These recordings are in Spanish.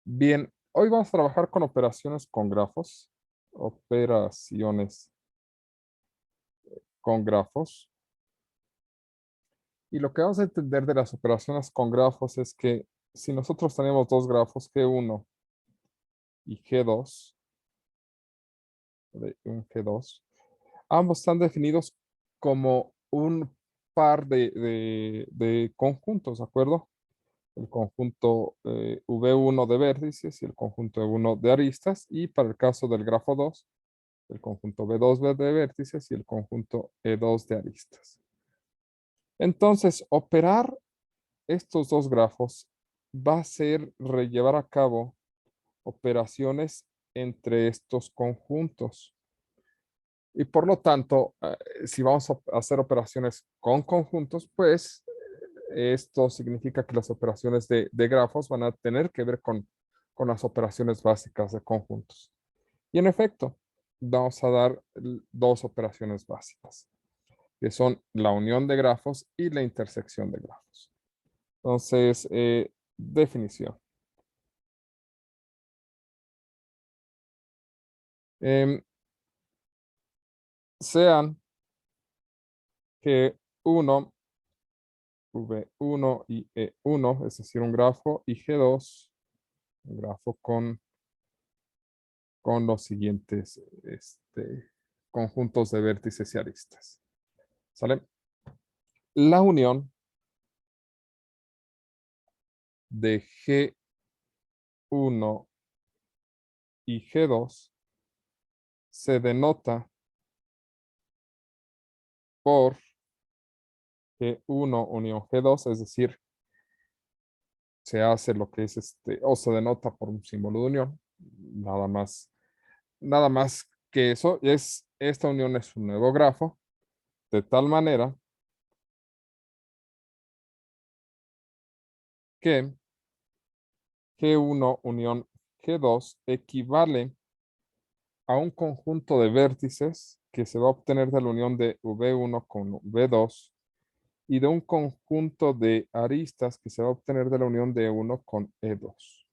Bien, hoy vamos a trabajar con operaciones con grafos. Operaciones con grafos. Y lo que vamos a entender de las operaciones con grafos es que si nosotros tenemos dos grafos, G1 y G2, un G2, ambos están definidos como un par de conjuntos, ¿de acuerdo? El conjunto V1 de vértices y el conjunto E1 de aristas. Y para el caso del grafo 2, el conjunto B2 de vértices y el conjunto E2 de aristas. Entonces, operar estos dos grafos va a ser llevar a cabo operaciones entre estos conjuntos. Y por lo tanto, si vamos a hacer operaciones con conjuntos, pues esto significa que las operaciones de grafos van a tener que ver con las operaciones básicas de conjuntos. Y en efecto, vamos a dar dos operaciones básicas, que son la unión de grafos y la intersección de grafos. Entonces, definición. Em, sean que 1, V1 y E1, es decir, un grafo, y G2, un grafo con los siguientes conjuntos de vértices y aristas. ¿Sale? La unión de G1 y G2 se denota por G1 unión G2, es decir, se hace lo que es o se denota por un símbolo de unión, nada más que eso. Esta unión es un nuevo grafo, de tal manera que G1 unión G2 equivale a un conjunto de vértices que se va a obtener de la unión de V1 con V2 y de un conjunto de aristas que se va a obtener de la unión de E1 con E2.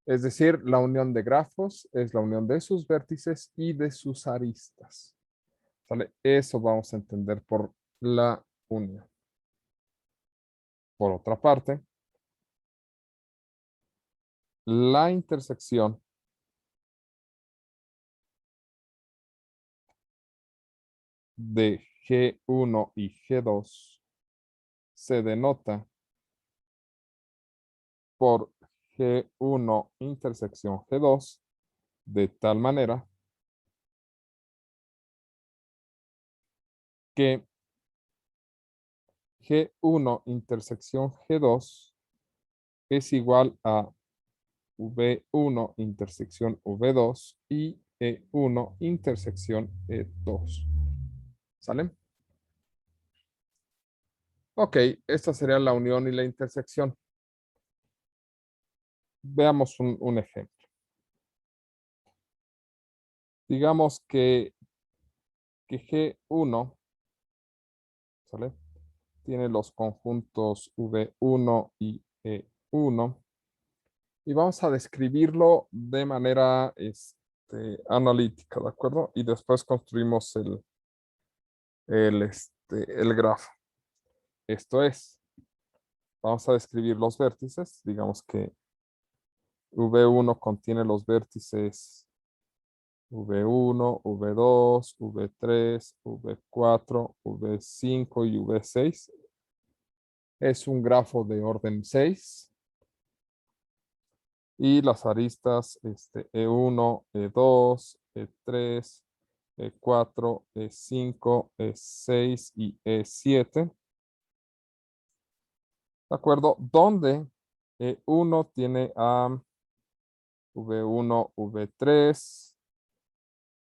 Es decir, la unión de grafos es la unión de sus vértices y de sus aristas. ¿Sale? Eso vamos a entender por la unión. Por otra parte, la intersección de G1 y G2 se denota por G1 intersección G2 de tal manera que G1 intersección G2 es igual a V1 intersección V2 y E1 intersección E2. ¿Sale? Ok, esta sería la unión y la intersección. Veamos un ejemplo. Digamos que G1, ¿sale? Tiene los conjuntos V1 y E1. Y vamos a describirlo de manera analítica, ¿de acuerdo? Y después construimos el grafo. Esto es, vamos a describir los vértices. Digamos que V1 contiene los vértices V1, V2, V3, V4, V5 y V6. Es un grafo de orden 6. Y las aristas E1, E2, E3, E4, E5, E6 y E7. ¿De acuerdo? Donde E1 tiene a V1, V3,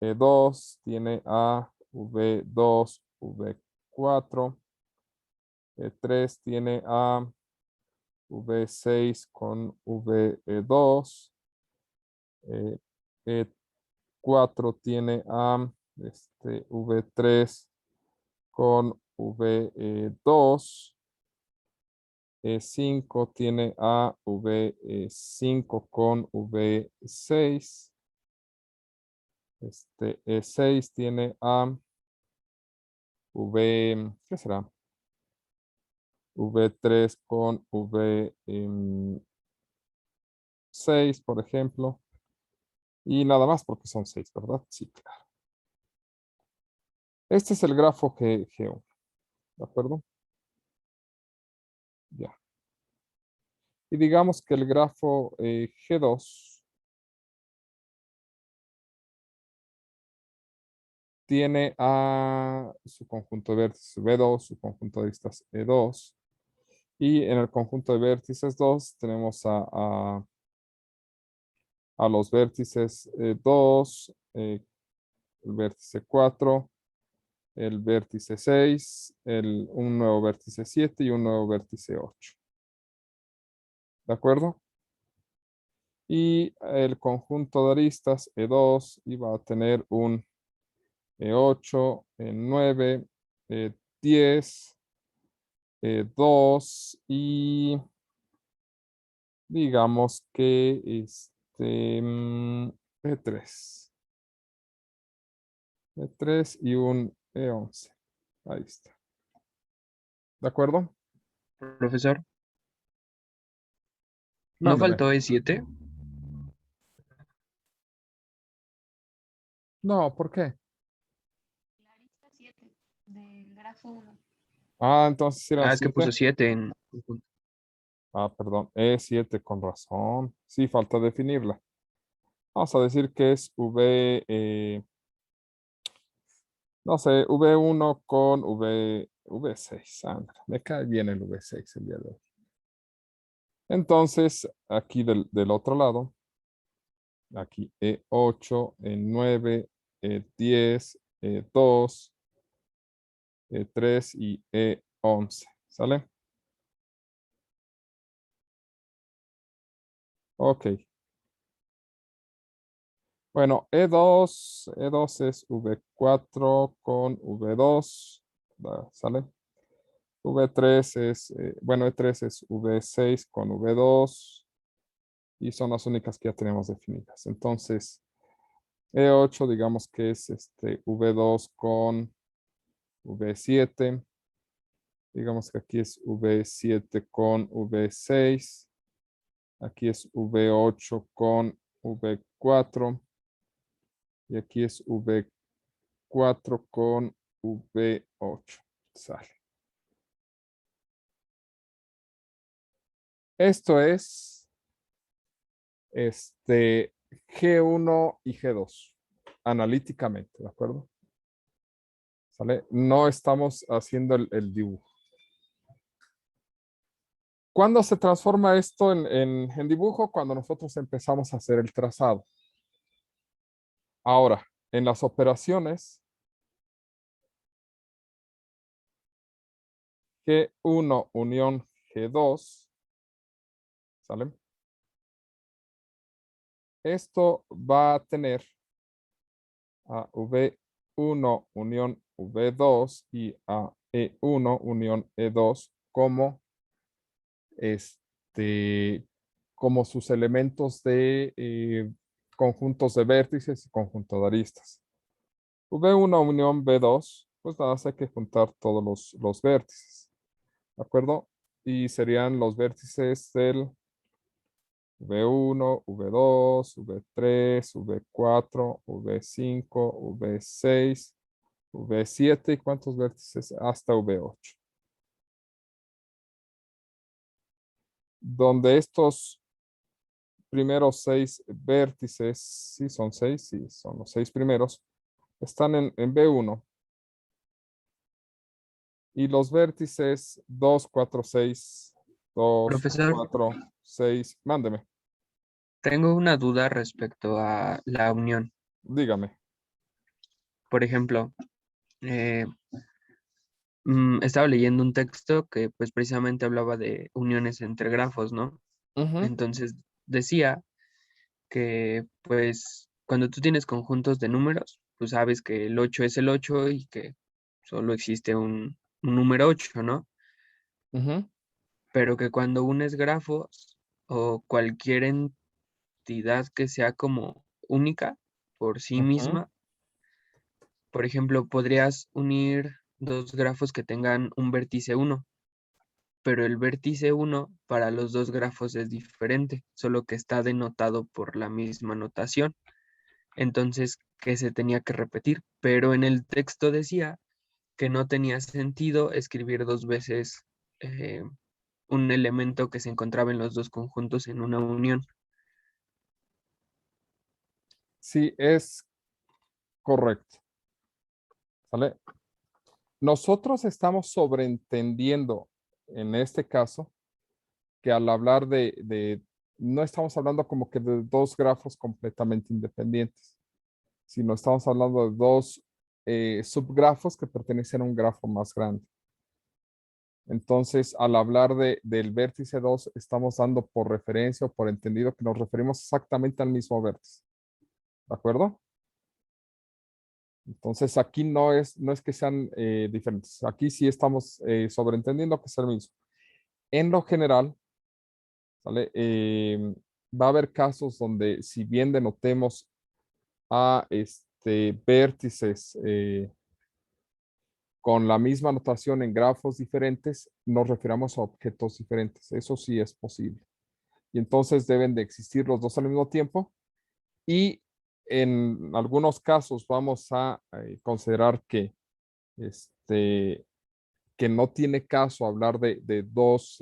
E2 tiene a V2, V4, E3 tiene a V6 con V2, E4 tiene a V3 con V2 5 tiene a V5 con V6. E6 tiene a ¿qué será? V3 con V6, por ejemplo. Y nada más porque son 6, ¿verdad? Sí, claro. Este es el grafo G1, ¿de acuerdo? Ya. Y digamos que el grafo G2 tiene a su conjunto de vértices V2, su conjunto de aristas E2. Y en el conjunto de vértices 2 tenemos a los vértices 2, el vértice 4, el vértice 6, un nuevo vértice 7 y un nuevo vértice 8. ¿De acuerdo? Y el conjunto de aristas E2 iba a tener un E8, E9, E10, E2 y digamos que E3. E3 y un E11. Ahí está. ¿De acuerdo? Profesor, ¿no Mándeme. faltó E7? No, ¿por qué? La arista 7 del grafo 1. Ah, entonces eran Ah, es que puso 7. 7 en conjunto. Ah, perdón, E7 con razón. Sí, falta definirla. Vamos a decir que es no sé, V1 con V6. Anda, me cae bien el V6 el día de hoy. Entonces, aquí del otro lado, aquí E8, E9, E10, E2, E3 y E11. ¿Sale? Ok. Bueno, E2 es V4 con V2. ¿Sale? V3 es, bueno, E3 es V6 con V2 y son las únicas que ya tenemos definidas. Entonces, E8 digamos que es V2 con V7. Digamos que aquí es V7 con V6. Aquí es V8 con V4. Y aquí es V4 con V8. Sale. Esto es G1 y G2 analíticamente, ¿de acuerdo? ¿Sale? No estamos haciendo el dibujo. ¿Cuándo se transforma esto en dibujo? Cuando nosotros empezamos a hacer el trazado. Ahora, en las operaciones, G1 unión G2, ¿sale? Esto va a tener a V1 unión V2 y a E1 unión E2 como, como sus elementos de conjuntos de vértices y conjunto de aristas. V1 unión V2, pues nada más hay que juntar todos los vértices, ¿de acuerdo? Y serían los vértices del V1, V2, V3, V4, V5, V6, V7 y cuántos vértices hasta V8. Donde estos primeros 6 vértices, sí son 6, sí son los 6 primeros, están en V1. Y los vértices 2, 4, 6, 2, Profesor, 4, 6, mándeme, tengo una duda respecto a la unión. dígame. Por ejemplo, eh, estaba leyendo un texto que pues precisamente hablaba de uniones entre grafos, ¿no? Ujú, Entonces decía que pues cuando tú tienes conjuntos de números, pues sabes que el 8 es el 8 y que solo existe un número 8, ¿no? ujú. pero que cuando unes grafos o cualquier entidad que sea como única por sí Ujú. misma, por ejemplo, podrías unir dos grafos que tengan un vértice 1, pero el vértice 1 para los dos grafos es diferente, solo que está denotado por la misma notación. Entonces, que se tenía que repetir, pero en el texto decía que no tenía sentido escribir dos veces eh, un elemento que se encontraba en los dos conjuntos en una unión. Sí, es correcto. ¿Sale? Nosotros estamos sobreentendiendo en este caso que al hablar no estamos hablando como que de dos grafos completamente independientes, sino estamos hablando de dos subgrafos que pertenecen a un grafo más grande. Entonces, al hablar del vértice 2, estamos dando por referencia o por entendido que nos referimos exactamente al mismo vértice. ¿De acuerdo? Entonces, aquí no es que sean diferentes. Aquí sí estamos sobreentendiendo que es el mismo. En lo general, ¿vale? Va a haber casos donde si bien denotemos a vértices con la misma notación en grafos diferentes, nos refiramos a objetos diferentes. Eso sí es posible. Y entonces deben de existir los dos al mismo tiempo. Y en algunos casos vamos a considerar este, que no tiene caso hablar de dos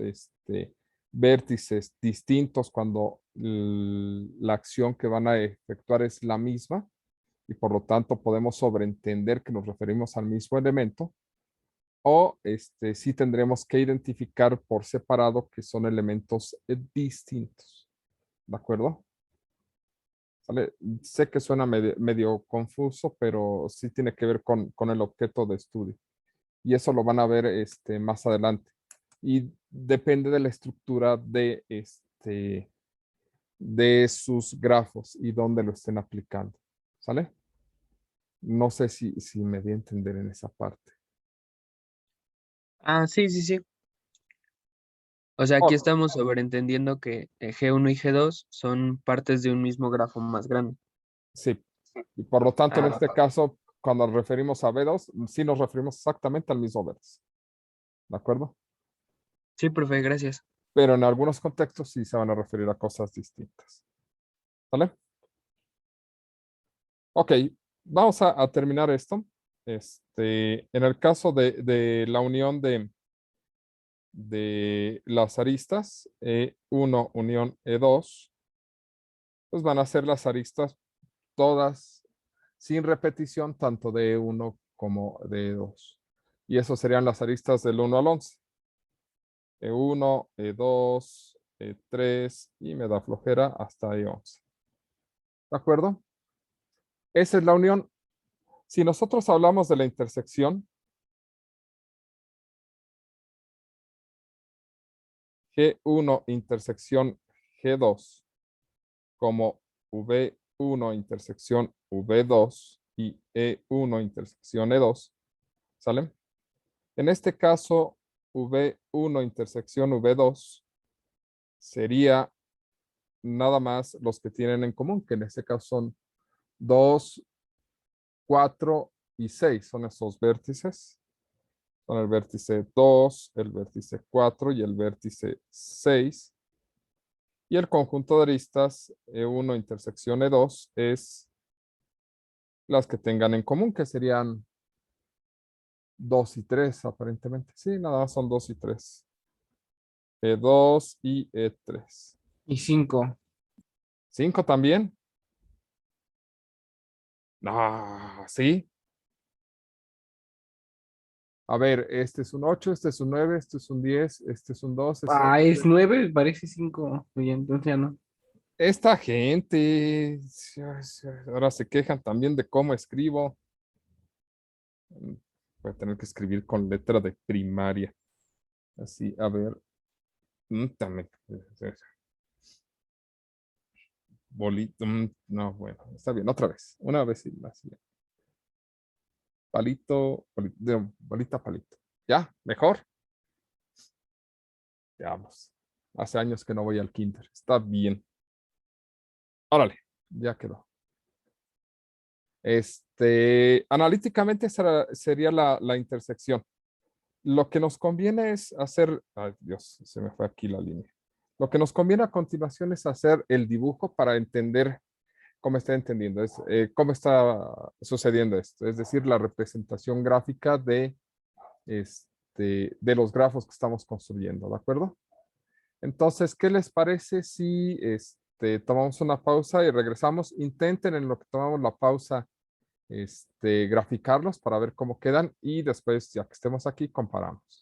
vértices distintos cuando la acción que van a efectuar es la misma y por lo tanto podemos sobreentender que nos referimos al mismo elemento o sí tendremos que identificar por separado que son elementos distintos. ¿De acuerdo? ¿Vale? Sé que suena medio confuso, pero sí tiene que ver con el objeto de estudio. Y eso lo van a ver más adelante. Y depende de la estructura de sus grafos y dónde lo estén aplicando. ¿Sale? No sé si me di a entender en esa parte. Ah, sí, sí, sí. O sea, aquí Oh, estamos sobreentendiendo que G1 y G2 son partes de un mismo grafo más grande. sí. Y por lo tanto, en Ah, este caso, cuando nos referimos a B2, sí nos referimos exactamente al mismo vértice. ¿De acuerdo? sí, profe, gracias. Pero en algunos contextos sí se van a referir a cosas distintas. ¿Vale? Ok, vamos a terminar esto. En el caso de la unión de las aristas, E1 unión E2, pues van a ser las aristas todas sin repetición, tanto de E1 como de E2. Y eso serían las aristas del 1 al 11. E1, E2, E3 y me da flojera hasta E11. ¿De acuerdo? Esa es la unión. Si nosotros hablamos de la intersección, G1 intersección G2 como V1 intersección V2 y E1 intersección E2, ¿sale? En este caso, V1 intersección V2 sería nada más los que tienen en común, que en este caso son 2, 4 y 6, son esos vértices. Son el vértice 2, el vértice 4 y el vértice 6. Y el conjunto de aristas E1 intersección E2 es las que tengan en común, que serían 2 y 3 aparentemente. Sí, nada más son 2 y 3. E2 y E3. Y 5. 5 también. No, sí. A ver, este es un 8, este es un 9, este es un 10, este es un 2, este es un Ah, es 3. 9, parece 5. Oye, entonces ya no. Esta gente ahora se quejan también de cómo escribo. Voy a tener que escribir con letra de primaria. Así, a ver. También. Bolito. No, bueno, está bien. Otra vez. Una vez y la siguiente. Palito, bolita, palito. ¿Ya? ¿Mejor? Veamos. Hace años que no voy al kinder. Está bien. Órale, ya quedó. Analíticamente sería la intersección. Lo que nos conviene es hacer, ay Dios, se me fue aquí la línea. Lo que nos conviene a continuación es hacer el dibujo para entender cómo está entendiendo, cómo está sucediendo esto. Es decir, la representación gráfica de los grafos que estamos construyendo, ¿de acuerdo? Entonces, ¿qué les parece si tomamos una pausa y regresamos? Intenten en lo que tomamos la pausa graficarlos para ver cómo quedan y después, ya que estemos aquí, comparamos.